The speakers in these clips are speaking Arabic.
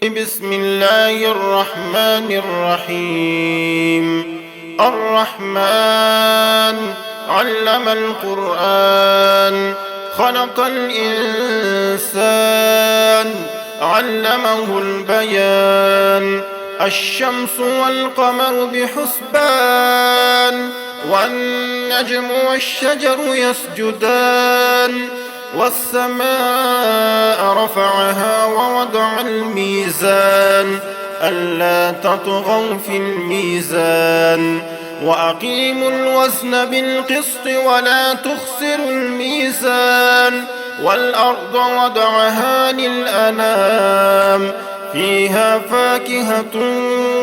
بسم الله الرحمن الرحيم. الرحمن علم القرآن، خلق الإنسان، علمه البيان. الشمس والقمر بحسبان، والنجم والشجر يسجدان. والسماء رفعها ووضع الميزان، ألا تطغوا في الميزان. وأقيموا الوزن بالقسط ولا تخسروا الميزان. والأرض وضعها للأنام، فيها فاكهة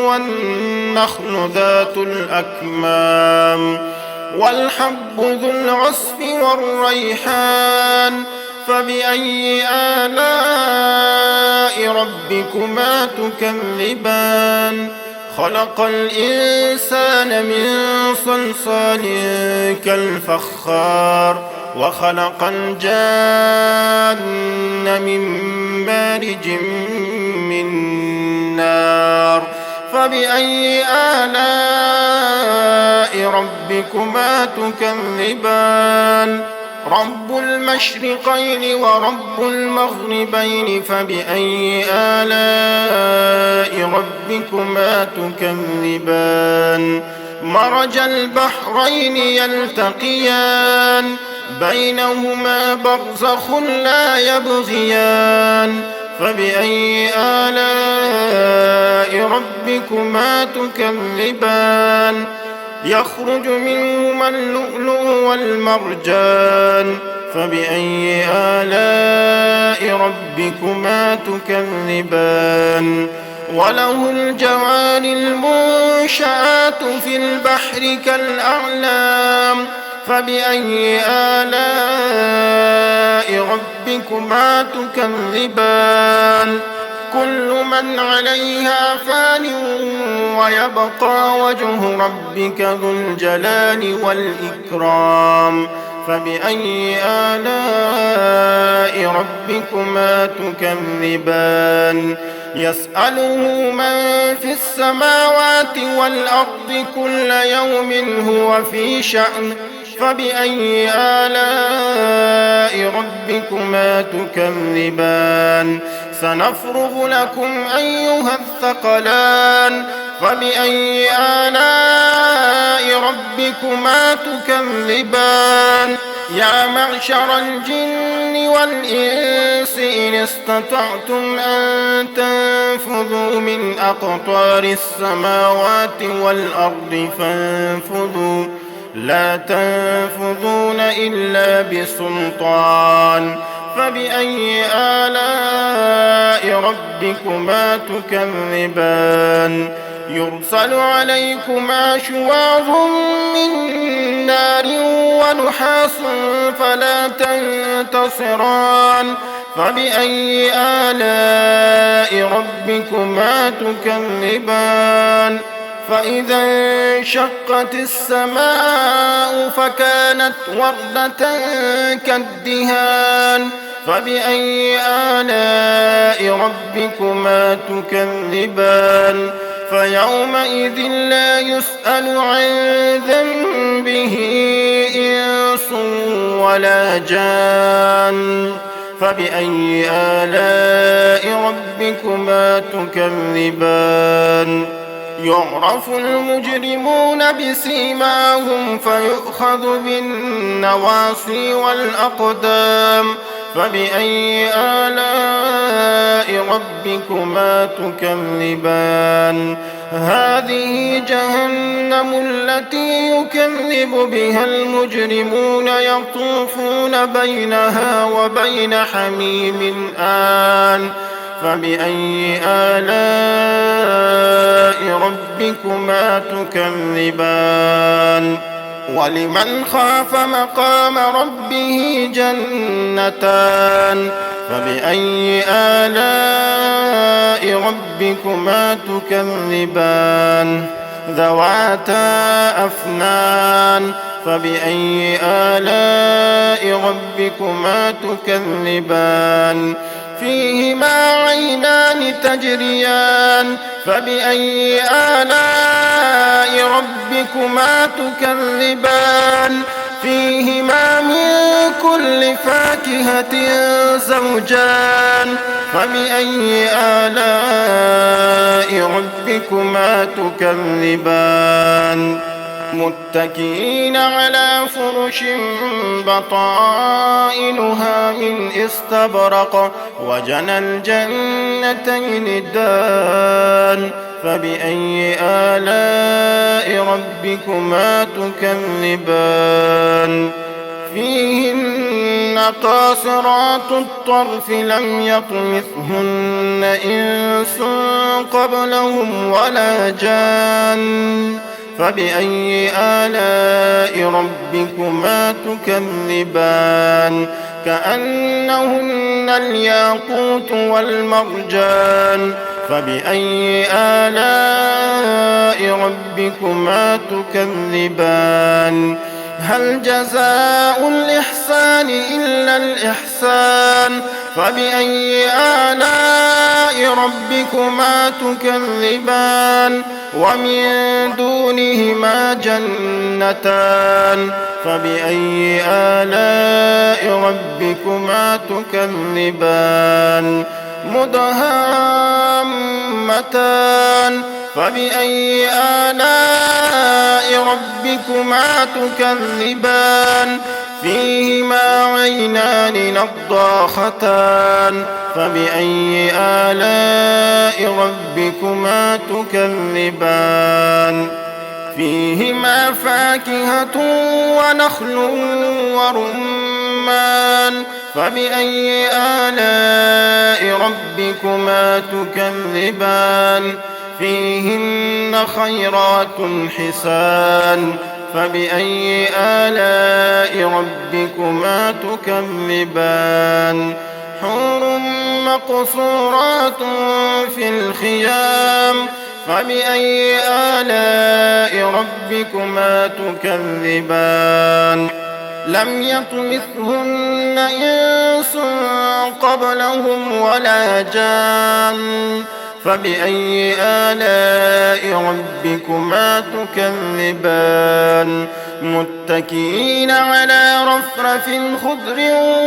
والنخل ذات الأكمام. والحب ذو العصف والريحان، فبأي آلاء ربكما تكذبان؟ خلق الإنسان من صلصال كالفخار، وخلق الجان من مارج من نار. فبأي آلاء ربكما تكذبان؟ رب المشرقين ورب المغربين، فبأي آلاء ربكما تكذبان؟ مرج البحرين يلتقيان، بينهما برزخ لا يبغيان. فبأي آلاء ربكما تكذبان؟ يخرج منهما اللؤلؤ والمرجان. فبأي آلاء ربكما تكذبان؟ وله الجوار المنشآت في البحر كالأعلام. فبأي آلاء ربكما تكذبان؟ كل من عليها فان، ويبقى وجه ربك ذو الجلال والإكرام. فبأي آلاء ربكما تكذبان؟ يسأله من في السماوات والأرض كل يوم هو في شأن. فبأي آلاء ربكما تكذبان؟ سنفرغ لكم أيها الثقلان. فبأي آلاء ربكما تكذبان؟ يا معشر الجن والإنس إن استطعتم أن تنفذوا من أقطار السماوات والأرض فانفذوا، لا تنفذون إلا بسلطان. فبأي آلاء ربكما تكذبان؟ يرسل عليكما شواظ من نار ونحاس فلا تنتصران. فبأي آلاء ربكما تكذبان؟ فإذا انشقت السماء فكانت وردة كالدهان. فبأي آلاء ربكما تكذبان؟ فيومئذ لا يسأل عن ذنبه إنس ولا جان. فبأي آلاء ربكما تكذبان؟ يعرف المجرمون بسيماهم فيؤخذ بالنواصي والأقدام. فبأي آلاء ربكما تكذبان؟ هذه جهنم التي يكذب بها المجرمون، يطوفون بينها وبين حميم آن. فبأي آلاء ربكما تكذبان؟ ولمن خاف مقام ربه جنتان. فبأي آلاء ربكما تكذبان؟ ذواتا أفنان. فبأي آلاء ربكما تكذبان؟ فيهما عينان تجريان فبأي آلاء ربكما تكذبان فيهما من كل فاكهة زوجان فبأي آلاء ربكما تكذبان متكئين على فرش بطائنها من استبرق وجنى الجنتين دان فبأي آلاء ربكما تكذبان فيهن قاصرات الطرف لم يطمثهن إنس قبلهم ولا جان فبأي آلاء ربكما تكذبان كأنهن الياقوت والمرجان فبأي آلاء ربكما تكذبان هل جزاء الإحسان إلا الإحسان فبأي آلاء ربكما تكذبان ومن دونهما جنتان فبأي آلاء ربكما تكذبان مدهامتان فبأي آلاء ربكما تكذبان فيهما عينان نضاختان فبأي آلاء ربكما تكذبان فيهما فاكهة ونخل ورمان فبأي آلاء ربكما تكذبان فيهن خيرات حسان فبأي آلاء ربكما تكذبان حور مقصورات في الخيام فبأي آلاء ربكما تكذبان لم يطمثهن إنس قبلهم ولا جان فبأي آلاء ربكما تكذبان متكئين على رفرف خضر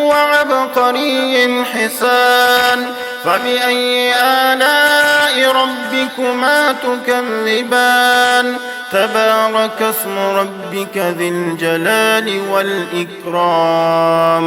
وعبقري حسان فبأي آلاء ربكما تكذبان تبارك اسم ربك ذي الجلال والإكرام